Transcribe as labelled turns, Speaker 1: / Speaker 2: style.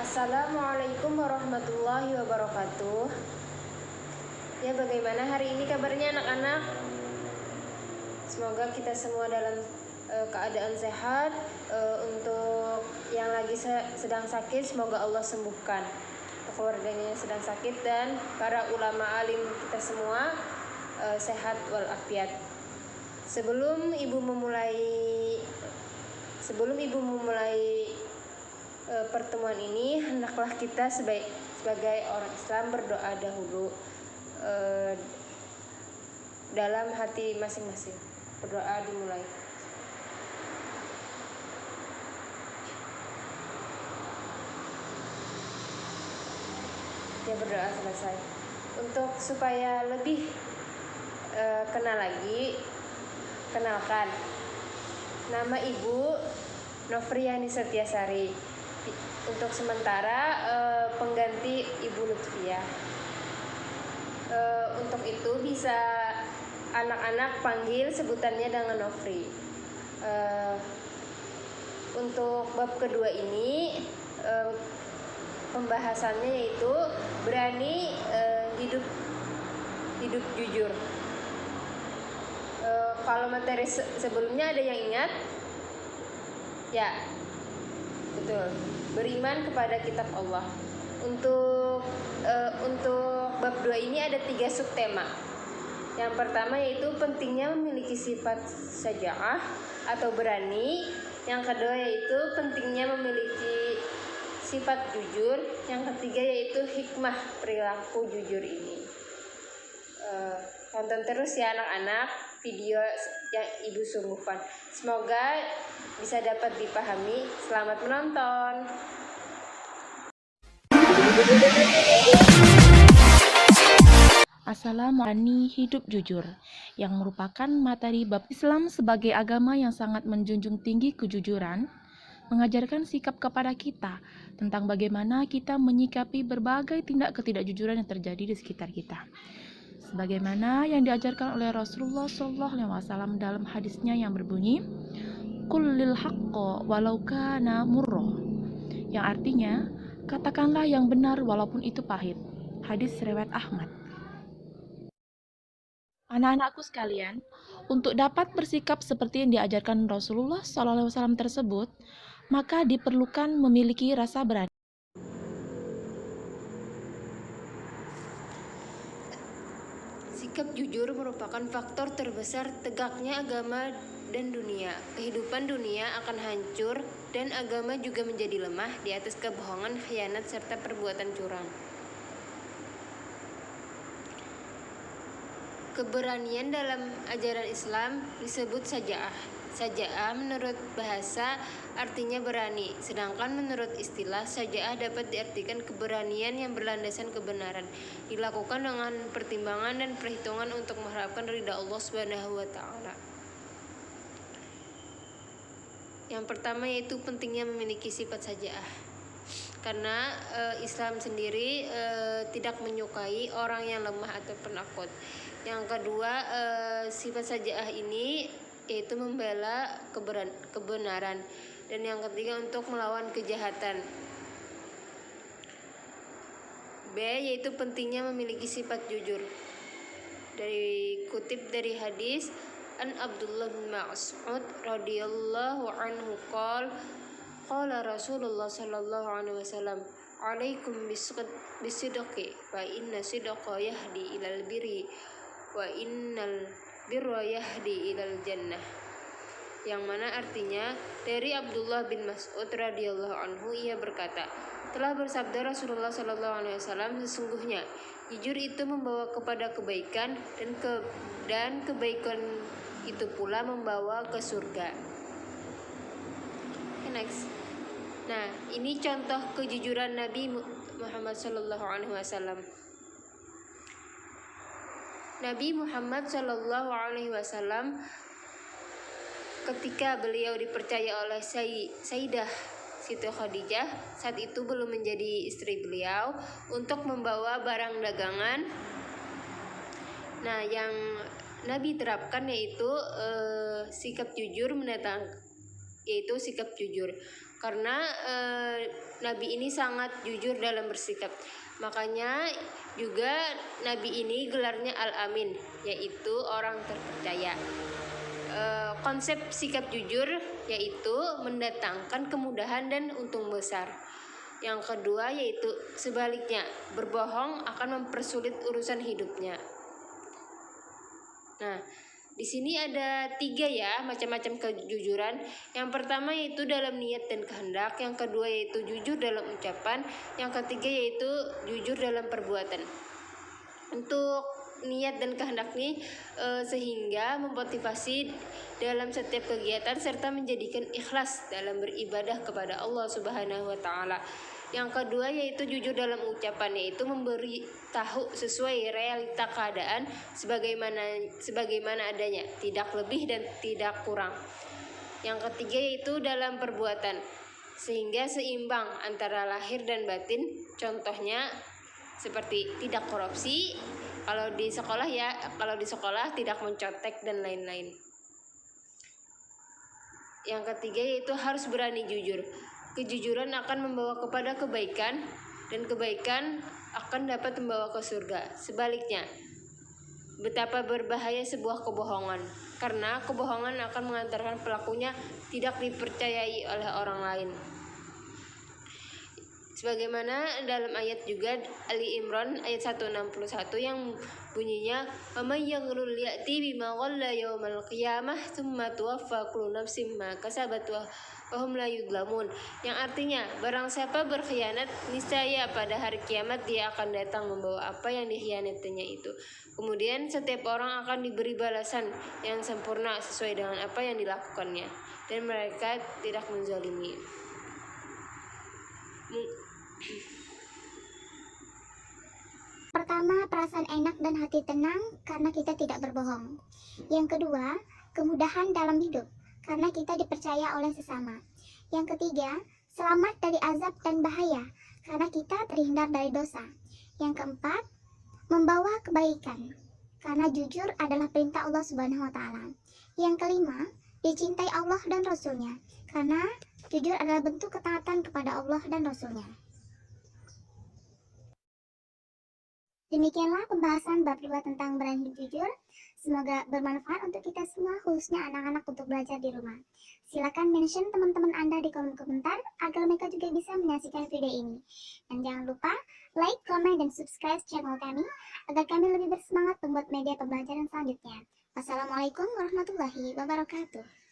Speaker 1: Assalamualaikum warahmatullahi wabarakatuh. Ya, bagaimana hari ini kabarnya anak-anak? Semoga kita semua dalam keadaan sehat. Untuk yang lagi sedang sakit, semoga Allah sembuhkan. Keluarganya yang sedang sakit dan para ulama alim kita semua sehat walafiat. Sebelum ibu memulai pertemuan ini, hendaklah kita sebagai orang Islam berdoa dahulu dalam hati masing-masing. Berdoa dimulai. Ya, berdoa selesai. Untuk supaya lebih kenal lagi, kenalkan, nama ibu Nofriani Setiasari. Untuk sementara pengganti Ibu Lutfiah. Untuk itu bisa anak-anak panggil sebutannya dengan Nofri. Untuk bab kedua ini pembahasannya yaitu berani hidup jujur. Kalau materi sebelumnya ada yang ingat? Ya, betul. Beriman kepada kitab Allah. Untuk bab 2 ini ada 3 subtema. Yang pertama yaitu pentingnya memiliki sifat syaja'ah atau berani. Yang kedua yaitu pentingnya memiliki sifat jujur. Yang ketiga yaitu hikmah perilaku jujur ini. Tonton terus ya anak-anak video yang ibu sungguhkan. Semoga bisa dapat dipahami. Selamat menonton.
Speaker 2: Assalamualaikum, hidup jujur, yang merupakan materi bab Islam sebagai agama yang sangat menjunjung tinggi kejujuran, mengajarkan sikap kepada kita tentang bagaimana kita menyikapi berbagai tindak ketidakjujuran yang terjadi di sekitar kita. Sebagaimana yang diajarkan oleh Rasulullah SAW dalam hadisnya yang berbunyi, "Qul haqqo walau kana murra," yang artinya, katakanlah yang benar walaupun itu pahit. Hadis riwayat Ahmad. Anak-anakku sekalian, untuk dapat bersikap seperti yang diajarkan Rasulullah SAW tersebut, maka diperlukan memiliki rasa berani.
Speaker 1: Sikap jujur merupakan faktor terbesar tegaknya agama dan dunia. Kehidupan dunia akan hancur dan agama juga menjadi lemah di atas kebohongan, khianat, serta perbuatan curang. Keberanian dalam ajaran Islam disebut saja'ah. Saja'ah menurut bahasa artinya berani, sedangkan menurut istilah saja'ah dapat diartikan keberanian yang berlandasan kebenaran, dilakukan dengan pertimbangan dan perhitungan untuk mengharapkan ridha Allah Subhanahu wa taala. Yang pertama yaitu pentingnya memiliki sifat saja'ah. Karena Islam sendiri tidak menyukai orang yang lemah atau penakut. Yang kedua, sifat saja'ah ini yaitu membela kebenaran. Dan yang ketiga untuk melawan kejahatan. B yaitu pentingnya memiliki sifat jujur. Kutip dari hadis An Abdullah bin Mas'ud radhiyallahu anhu qala Rasulullah sallallahu alaihi wasallam, "Alaikum bisidqi fa inna sidqa yahdi ilal birri wa innal birra yahdi ilal jannah." Yang mana artinya dari Abdullah bin Mas'ud radhiyallahu anhu, ia berkata, telah bersabda Rasulullah sallallahu alaihi wasallam, sesungguhnya jujur itu membawa kepada kebaikan dan kebaikan itu pula membawa ke surga. Next. Nah, ini contoh kejujuran Nabi Muhammad sallallahu alaihi wasallam. Nabi Muhammad sallallahu alaihi wasallam ketika beliau dipercaya oleh Sayyidah Siti Khadijah, saat itu belum menjadi istri beliau, untuk membawa barang dagangan. Nah, yang Nabi terapkan yaitu sikap jujur karena Nabi ini sangat jujur dalam bersikap. Makanya juga Nabi ini gelarnya Al-Amin, yaitu orang terpercaya. Konsep sikap jujur yaitu mendatangkan kemudahan dan untung besar. Yang kedua yaitu sebaliknya, berbohong akan mempersulit urusan hidupnya. Nah, di sini ada 3 ya macam-macam kejujuran. Yang pertama yaitu dalam niat dan kehendak, yang kedua yaitu jujur dalam ucapan, yang ketiga yaitu jujur dalam perbuatan. Untuk niat dan kehendak nih sehingga memotivasi dalam setiap kegiatan serta menjadikan ikhlas dalam beribadah kepada Allah Subhanahu wa taala. Yang kedua yaitu jujur dalam ucapan, yaitu memberi tahu sesuai realita keadaan sebagaimana adanya, tidak lebih dan tidak kurang. Yang ketiga yaitu dalam perbuatan, sehingga seimbang antara lahir dan batin. Contohnya seperti tidak korupsi, kalau di sekolah tidak mencontek dan lain-lain. Yang ketiga yaitu harus berani jujur. Kejujuran akan membawa kepada kebaikan, dan kebaikan akan dapat membawa ke surga. Sebaliknya, betapa berbahaya sebuah kebohongan, karena kebohongan akan mengantarkan pelakunya tidak dipercayai oleh orang lain. Sebagaimana dalam ayat juga Ali Imran ayat 161 yang bunyinya, "Wa may yaghlul ya'ti bima ghalla yaumal qiyamah tsumma tuwaffa kullu nafsin ma kasabat wa hum la yudlamun." Yang artinya, barang siapa berkhianat, niscaya pada hari kiamat dia akan datang membawa apa yang dikhianatinya itu. Kemudian setiap orang akan diberi balasan yang sempurna sesuai dengan apa yang dilakukannya, dan mereka tidak menzalimi.
Speaker 3: Pertama, perasaan enak dan hati tenang karena kita tidak berbohong. Yang kedua, kemudahan dalam hidup karena kita dipercaya oleh sesama. Yang ketiga, selamat dari azab dan bahaya karena kita terhindar dari dosa. Yang keempat, membawa kebaikan karena jujur adalah perintah Allah Subhanahu wa taala. Yang kelima, dicintai Allah dan Rasul-Nya karena jujur adalah bentuk ketaatan kepada Allah dan Rasul-Nya. Demikianlah pembahasan bab 2 tentang berani jujur. Semoga bermanfaat untuk kita semua, khususnya anak-anak untuk belajar di rumah. Silakan mention teman-teman Anda di kolom komentar agar mereka juga bisa menyaksikan video ini. Dan jangan lupa like, comment, dan subscribe channel kami agar kami lebih bersemangat membuat media pembelajaran selanjutnya. Wassalamualaikum warahmatullahi wabarakatuh.